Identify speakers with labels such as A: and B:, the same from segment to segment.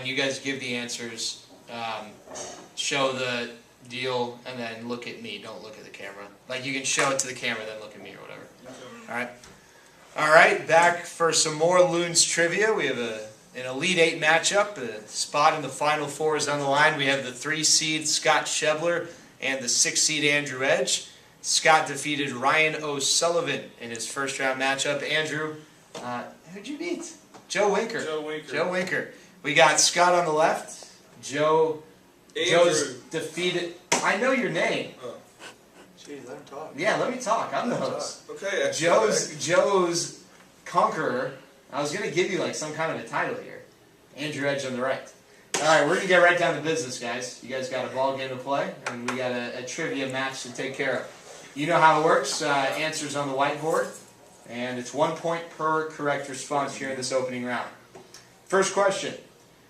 A: when you guys give the answers, show the deal and then look at me. Don't look at the camera. Like, you can show it to the camera, then look at me or whatever. Alright? Alright, back for some more Loons trivia. We have an Elite Eight matchup. A spot in the Final Four is on the line. We have the 3-seed Scott Schebler and the 6-seed Andrew Edge. Scott defeated Ryan O'Sullivan in his first round matchup. Andrew, who'd you beat? Joe Winker. Joe Winker. We got Scott on the left. Joe's defeated. I know your name.
B: Oh. Jeez, let him talk.
A: Yeah, let me talk. I'm the host.
B: Okay.
A: Joe's conqueror. I was going to give you like some kind of a title here. Andrew Edge on the right. All right, we're going to get right down to business, guys. You guys got a ball game to play, and we got a trivia match to take care of. You know how it works. Answers on the whiteboard, and it's 1 point per correct response here in this opening round. First question.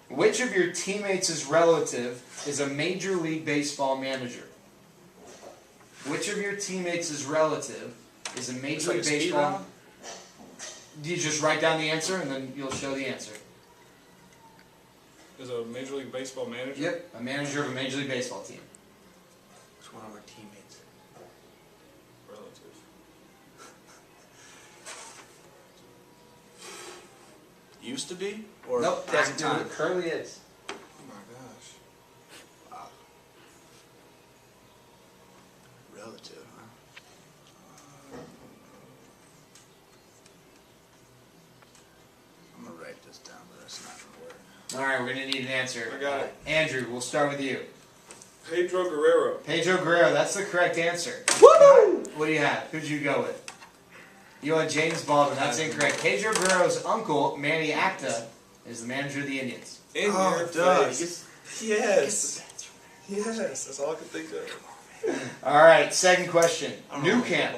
A: Which of your teammates' relative is a Major League Baseball manager? Which of your teammates' relative is a Major League Baseball? You just write down the answer, and then you'll show the answer.
B: Is a Major League Baseball manager?
A: Yep, a manager of a Major League Baseball team.
B: Which one of our teammates? Relative. Used to be? Or
A: nope,
B: present time?
A: It currently is.
B: Oh my gosh. Wow. Relative, huh? I'm going to write this down, but that's not going to work.
A: Alright, we're going to need an answer.
B: I got it.
A: Andrew, we'll start with you.
B: Pedro Guerrero.
A: Pedro Guerrero, that's the correct answer.
B: Woo!
A: What do you have? Who'd you go with? You had James Baldwin. That's incorrect. Pedro Guerrero's uncle, Manny Acta, is the manager of the Indians.
B: In your face. Yes. Yes, that's all I could think of.
A: Alright, second question. New Camp,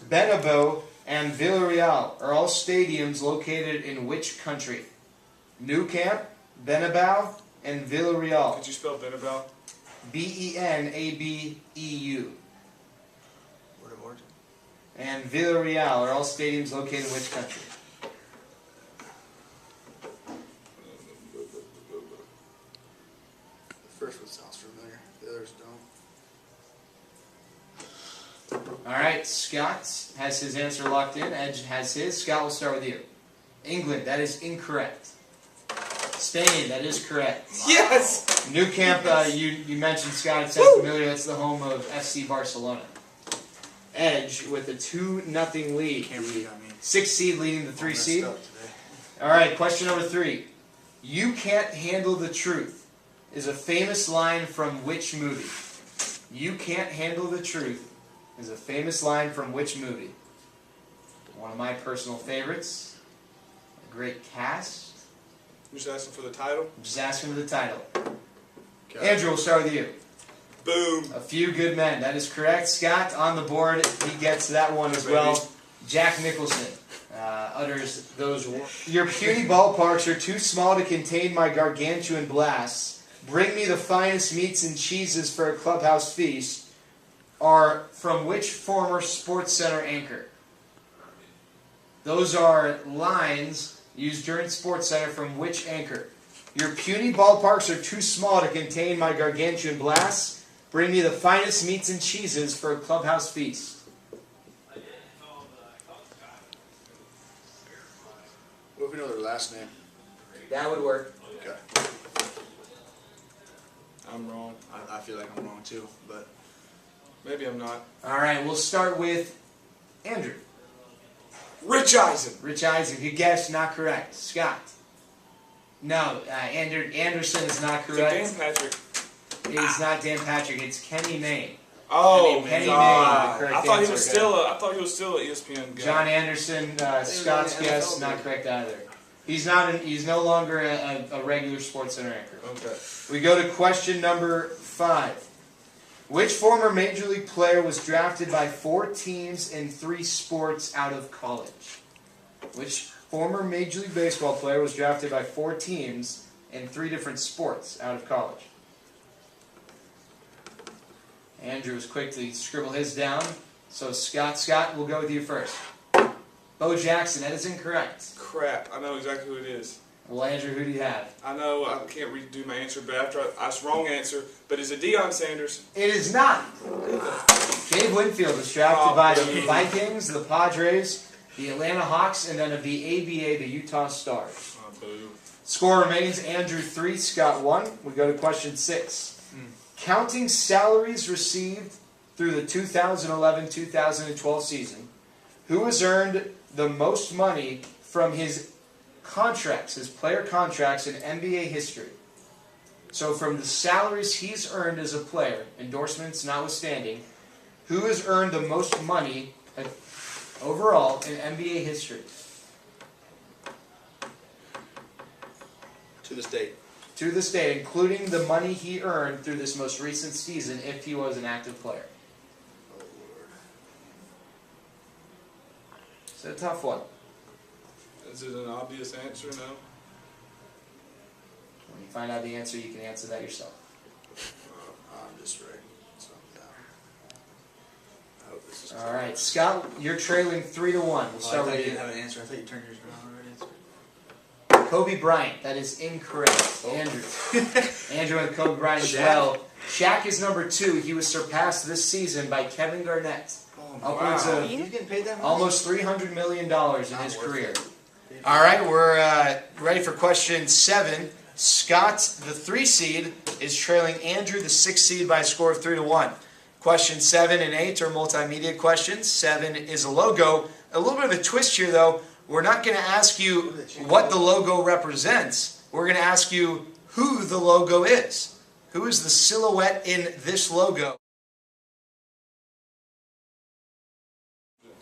A: Bernabeu, and Villarreal are all stadiums located in which country? Nou Camp, Bernabeu, and Villarreal.
B: Could you spell Bernabeu?
A: Benabeu.
B: Word of origin.
A: And Villarreal are all stadiums located in which country?
B: The first one sounds familiar. The others don't.
A: Alright, Scott has his answer locked in. Edge has his. Scott, we'll start with you. England, that is incorrect. Spain, that is correct.
B: Yes!
A: Nou Camp, you mentioned, Scott, it sounds familiar. That's the home of FC Barcelona. Edge with a 2-0 lead. 6-seed leading the 3-seed. Alright, question number 3. You Can't Handle the Truth is a famous line from which movie? You Can't Handle the Truth is a famous line from which movie? One of my personal favorites. A great cast.
B: You're just asking for the title?
A: I'm just asking for the title. Andrew, we'll start with you.
B: Boom.
A: A Few Good Men. That is correct. Scott, on the board, he gets that one as well. Jack Nicholson utters those words. Your puny ballparks are too small to contain my gargantuan blasts. Bring me the finest meats and cheeses for a clubhouse feast. Are from which former Sports Center anchor? Those are lines used during Sports Center from which anchor? Your puny ballparks are too small to contain my gargantuan blasts. Bring me the finest meats and cheeses for a clubhouse feast.
B: What if we know their last name?
A: That would work.
B: Okay. I'm wrong. I feel like I'm wrong too, but maybe I'm not.
A: Alright, we'll start with Andrew.
B: Rich Eisen.
A: Rich Eisen, good guess, not correct. Scott. No, Anderson is not correct.
B: Is it Dan Patrick?
A: It is not Dan Patrick, it's Kenny Mayne.
B: Oh,
A: Kenny Mayne,
B: God.
A: the correct
B: I thought
A: answer.
B: I thought he was still an ESPN guy.
A: John Anderson, Scott's guess, not correct either. He's no longer a regular Sports Center anchor.
B: Okay.
A: We go to question number 5. Which former Major League player was drafted by 4 teams in 3 sports out of college? Which former Major League Baseball player was drafted by 4 teams in 3 different sports out of college? Andrew was quick to scribble his down. So Scott, we'll go with you first. Bo Jackson, that is incorrect.
B: Crap, I know exactly who it is.
A: Well, Andrew, who do you have?
B: I know I can't redo my answer, but after it's wrong answer. But is it Deion Sanders?
A: It is not. Dave Winfield was drafted by the Vikings, the Padres, the Atlanta Hawks, and then of the ABA, the Utah Stars.
B: Oh, boo.
A: Score remains Andrew 3, Scott 1. We go to question 6. Counting salaries received through the 2011-2012 season, who has earned the most money from his contracts, his player contracts in NBA history? So from the salaries he's earned as a player, endorsements notwithstanding, who has earned the most money overall in NBA history?
C: To the state.
A: To this day, including the money he earned through this most recent season if he was an active player.
C: Oh, Lord.
A: It's a tough one.
B: Is it an obvious answer? No.
A: When you find out the answer, you can answer that yourself.
C: I'm just writing something down. I hope this is
A: All right, Scott, you're trailing 3-1. We'll
C: I
A: start
C: thought
A: with
C: you
A: you.
C: didn't have an answer. I thought you turned yours around already.
A: Kobe Bryant. That is incorrect. Andrew. Andrew and Kobe Bryant as
C: Shaq.
A: well. Shaq is number 2. He was surpassed this season by Kevin Garnett.
C: Oh,
A: Upwards
C: wow.
A: of
C: He's getting paid that much?
A: almost $300 million in
C: Not
A: his
C: worth
A: career.
C: it.
A: All right, we're ready for question 7. Scott, the 3 seed, is trailing Andrew, the 6 seed, by a score of 3-1. Question 7 and 8 are multimedia questions. 7 is a logo. A little bit of a twist here, though. We're not going to ask you what the logo represents. We're going to ask you who the logo is. Who is the silhouette in this logo?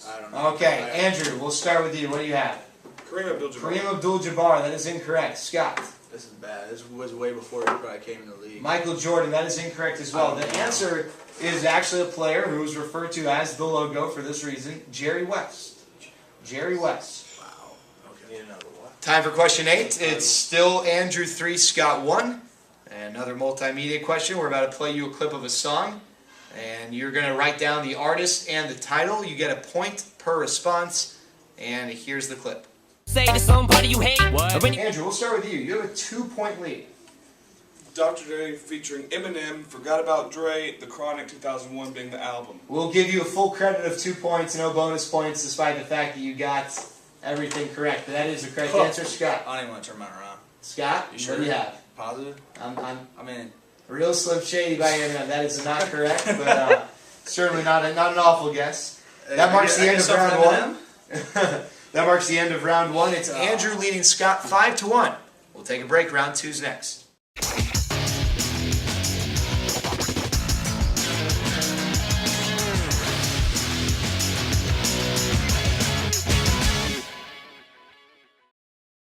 C: I don't know.
A: Okay, Andrew, we'll start with you. What do you have?
B: Kareem Abdul-Jabbar.
A: Kareem Abdul-Jabbar. That is incorrect. Scott.
C: This is bad. This was way before he probably came in the league.
A: Michael Jordan. That is incorrect as well. The answer is actually a player who is referred to as the logo for this reason, Jerry West. Jerry West.
C: Wow. Okay. Need another one.
A: Time for question 8. It's still Andrew 3, Scott 1. And another multimedia question. We're about to play you a clip of a song. And you're going to write down the artist and the title. You get a point per response. And here's the clip.
D: Say to somebody you hate. What?
A: Andrew, we'll start with you. You have a 2-point lead.
B: Dr. Dre featuring Eminem, Forgot About Dre, The Chronic 2001 being the album.
A: We'll give you a full credit of 2 points, no bonus points, despite the fact that you got everything correct. But that is the correct answer, Scott.
C: I don't even want to turn mine around.
A: Scott,
C: You sure?
A: what do you have?
C: Positive?
A: I'm
C: I mean,
A: real Slim Shady by Eminem. That is not correct, but certainly not an awful guess. That marks the end of round 1. That marks the end of round 1. It's Andrew leading Scott 5-1. We'll take a break. Round 2's next.